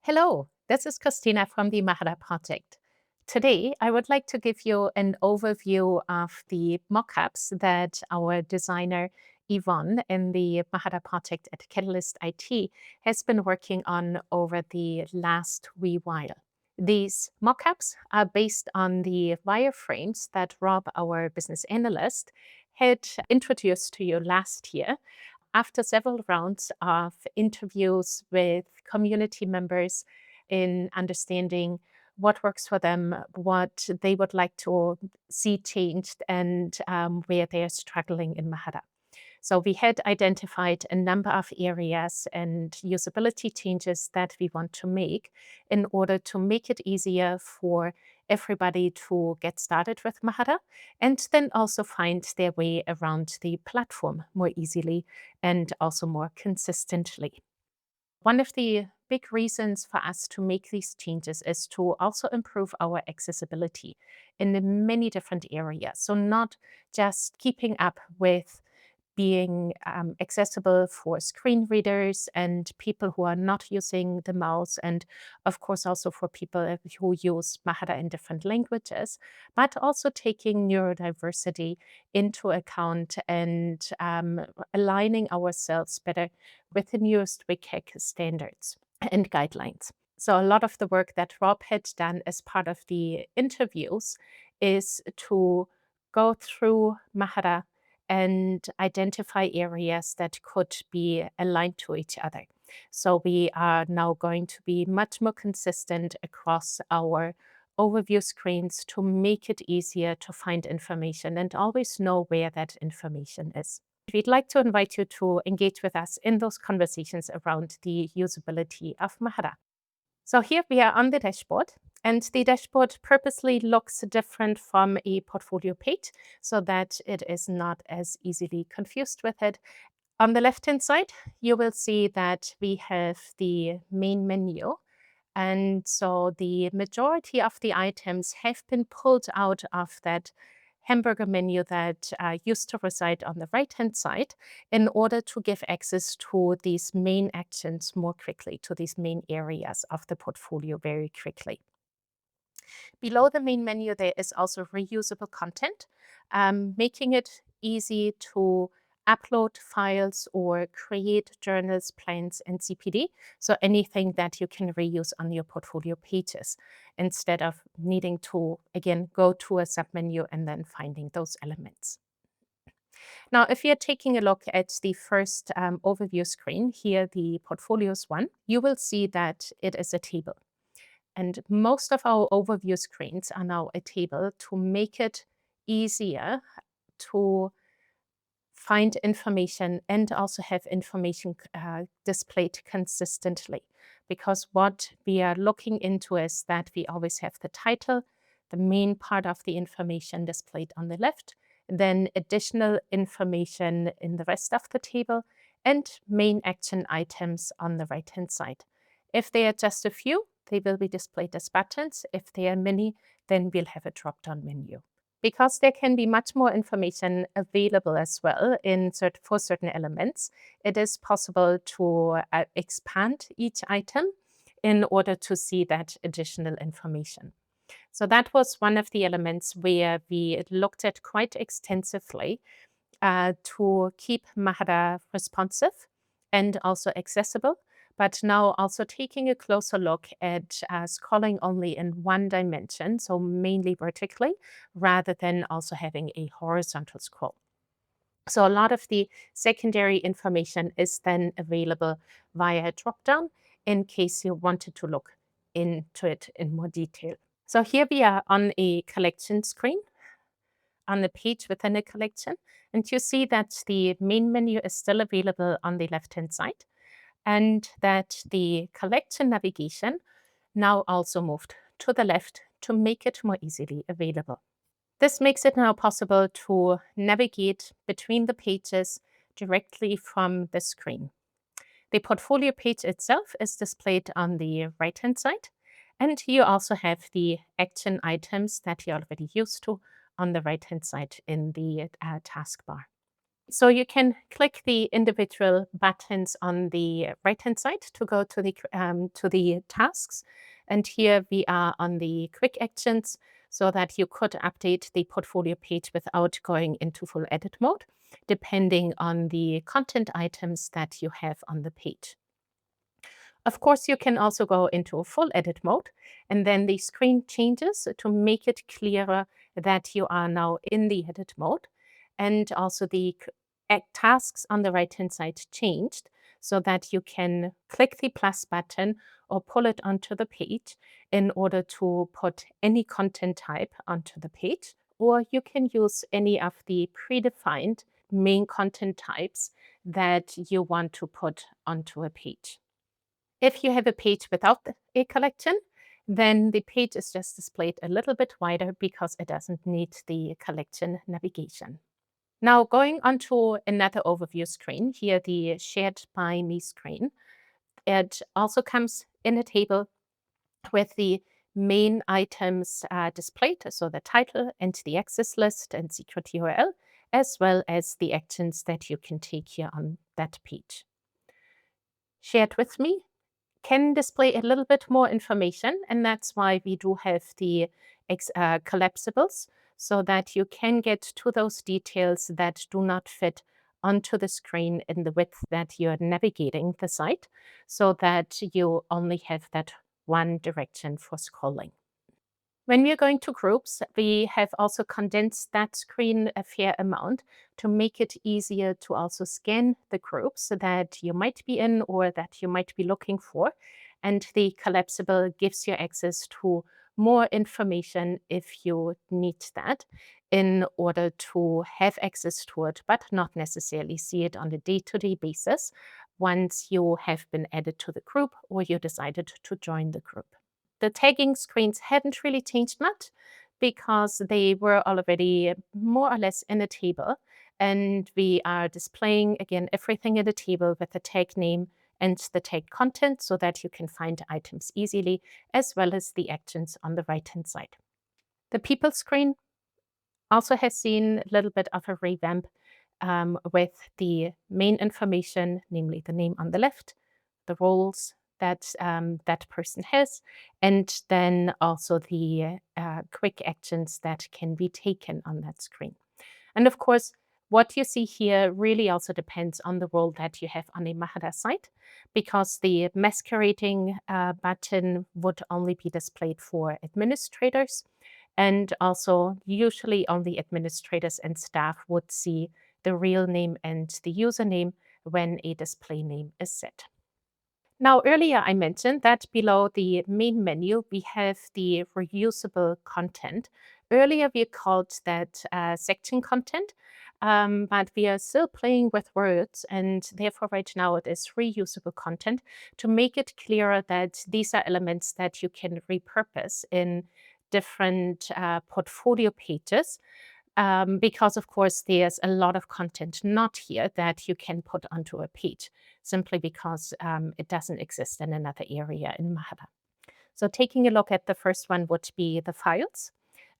Hello, this is Christina from the Mahara project. Today, I would like to give you an overview of the mockups that our designer Yvonne in the Mahara project at Catalyst IT has been working on over the last wee while. These mockups are based on the wireframes that Rob, our business analyst, had introduced to you last year after several rounds of interviews with community members in understanding what works for them, what they would like to see changed, and where they are struggling in Mahara. So we had identified a number of areas and usability changes that we want to make in order to make it easier for everybody to get started with Mahara and then also find their way around the platform more easily and also more consistently. One of the big reasons for us to make these changes is to also improve our accessibility in many different areas. So, not just keeping up with being accessible for screen readers and people who are not using the mouse, and of course also for people who use Mahara in different languages, but also taking neurodiversity into account and aligning ourselves better with the newest WCAG standards and guidelines. So a lot of the work that Rob had done as part of the interviews is to go through Mahara and identify areas that could be aligned to each other. So we are now going to be much more consistent across our overview screens to make it easier to find information and always know where that information is. We'd like to invite you to engage with us in those conversations around the usability of Mahara. So here we are on the dashboard, and the dashboard purposely looks different from a portfolio page so that it is not as easily confused with it. On the left-hand side, you will see that we have the main menu. And so the majority of the items have been pulled out of that hamburger menu that used to reside on the right-hand side in order to give access to these main actions more quickly, to these main areas of the portfolio very quickly. Below the main menu, there is also reusable content, making it easy to upload files or create journals, plans, and CPD. So anything that you can reuse on your portfolio pages instead of needing to, again, go to a submenu and then finding those elements. Now, if you're taking a look at the first overview screen, here the portfolios one, you will see that it is a table. And most of our overview screens are now a table to make it easier to find information and also have information displayed consistently. Because what we are looking into is that we always have the title, the main part of the information displayed on the left, then additional information in the rest of the table, and main action items on the right hand side. If they are just a few, they will be displayed as buttons. If they are many, then we'll have a drop down menu. Because there can be much more information available as well for certain elements, it is possible to expand each item in order to see that additional information. So that was one of the elements where we looked at quite extensively to keep Mahara responsive and also accessible, but now also taking a closer look at scrolling only in one dimension, so mainly vertically, rather than also having a horizontal scroll. So a lot of the secondary information is then available via dropdown in case you wanted to look into it in more detail. So here we are on a collection screen on the page within a collection. And you see that the main menu is still available on the left-hand side and that the collection navigation now also moved to the left to make it more easily available. This makes it now possible to navigate between the pages directly from the screen. The portfolio page itself is displayed on the right-hand side, and you also have the action items that you're already used to on the right-hand side in the taskbar. So you can click the individual buttons on the right-hand side to go to the tasks. And here we are on the quick actions so that you could update the portfolio page without going into full edit mode, depending on the content items that you have on the page. Of course, you can also go into a full edit mode, and then the screen changes to make it clearer that you are now in the edit mode. And also the tasks on the right-hand side changed so that you can click the plus button or pull it onto the page in order to put any content type onto the page, or you can use any of the predefined main content types that you want to put onto a page. If you have a page without a collection, then the page is just displayed a little bit wider because it doesn't need the collection navigation. Now going on to another overview screen, here the Shared by Me screen. It also comes in a table with the main items displayed, so the title and the access list and secret URL, as well as the actions that you can take here on that page. Shared with Me can display a little bit more information, and that's why we do have the collapsibles, so that you can get to those details that do not fit onto the screen in the width that you're navigating the site, so that you only have that one direction for scrolling. When we are going to groups, we have also condensed that screen a fair amount to make it easier to also scan the groups that you might be in or that you might be looking for. And the collapsible gives you access to more information if you need that in order to have access to it, but not necessarily see it on a day-to-day basis once you have been added to the group or you decided to join the group. The tagging screens hadn't really changed much because they were already more or less in a table. And we are displaying again everything in the table with the tag name and the tag content so that you can find items easily, as well as the actions on the right-hand side. The people screen also has seen a little bit of a revamp with the main information, namely the name on the left, the roles that that person has, and then also the quick actions that can be taken on that screen. And of course, what you see here really also depends on the role that you have on a Mahara site, because the masquerading button would only be displayed for administrators. And also, usually only administrators and staff would see the real name and the username when a display name is set. Now, earlier I mentioned that below the main menu, we have the reusable content. Earlier we called that section content, but we are still playing with words, and therefore right now it is reusable content to make it clearer that these are elements that you can repurpose in different portfolio pages. Because of course there's a lot of content not here that you can put onto a page simply because it doesn't exist in another area in Mahara. So taking a look at the first one would be the files.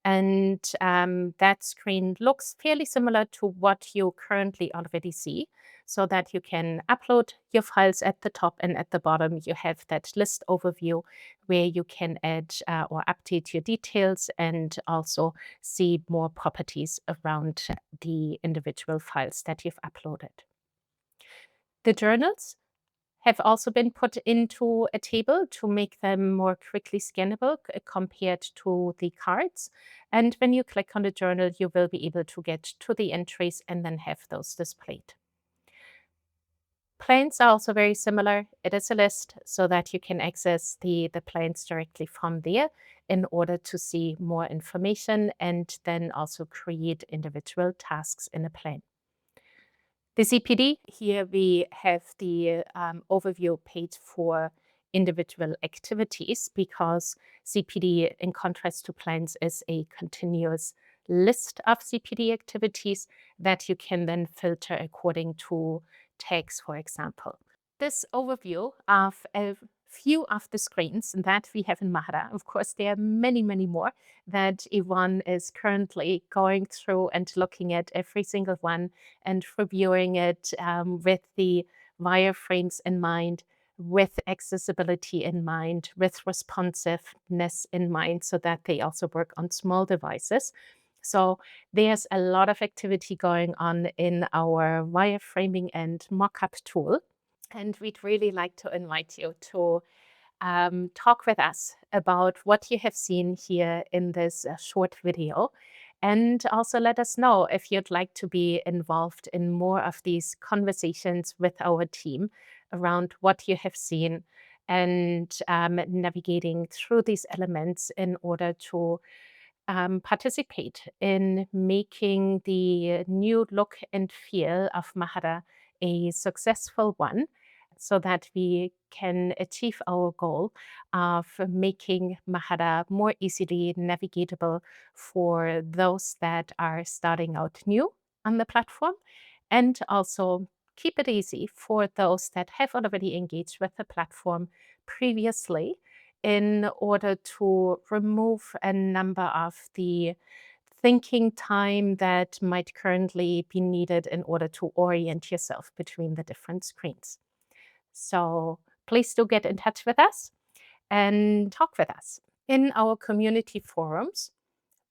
And that screen looks fairly similar to what you currently already see, so that you can upload your files at the top, and at the bottom you have that list overview where you can add or update your details and also see more properties around the individual files that you've uploaded. The journals have also been put into a table to make them more quickly scannable compared to the cards. And when you click on the journal, you will be able to get to the entries and then have those displayed. Plans are also very similar. It is a list so that you can access the plans directly from there in order to see more information and then also create individual tasks in a plan. The CPD, here we have the overview page for individual activities, because CPD, in contrast to plans, is a continuous list of CPD activities that you can then filter according to tags, for example. This overview of few of the screens that we have in Mahara. Of course, there are many, many more that Yvonne is currently going through and looking at every single one and reviewing it with the wireframes in mind, with accessibility in mind, with responsiveness in mind, so that they also work on small devices. So there's a lot of activity going on in our wireframing and mockup tool. And we'd really like to invite you to talk with us about what you have seen here in this short video. And also let us know if you'd like to be involved in more of these conversations with our team around what you have seen and navigating through these elements in order to participate in making the new look and feel of Mahara a successful one so that we can achieve our goal of making Mahara more easily navigatable for those that are starting out new on the platform, and also keep it easy for those that have already engaged with the platform previously, in order to remove a number of the thinking time that might currently be needed in order to orient yourself between the different screens. So please do get in touch with us and talk with us. In our community forums,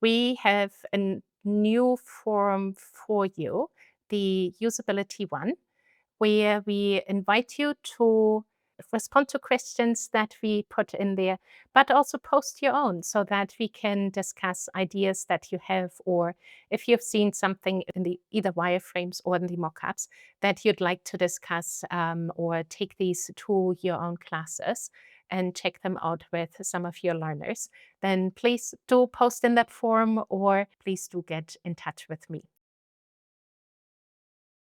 we have a new forum for you, the usability one, where we invite you to respond to questions that we put in there, but also post your own so that we can discuss ideas that you have, or if you've seen something in the either wireframes or in the mockups that you'd like to discuss, or take these to your own classes and check them out with some of your learners, then please do post in that forum or please do get in touch with me.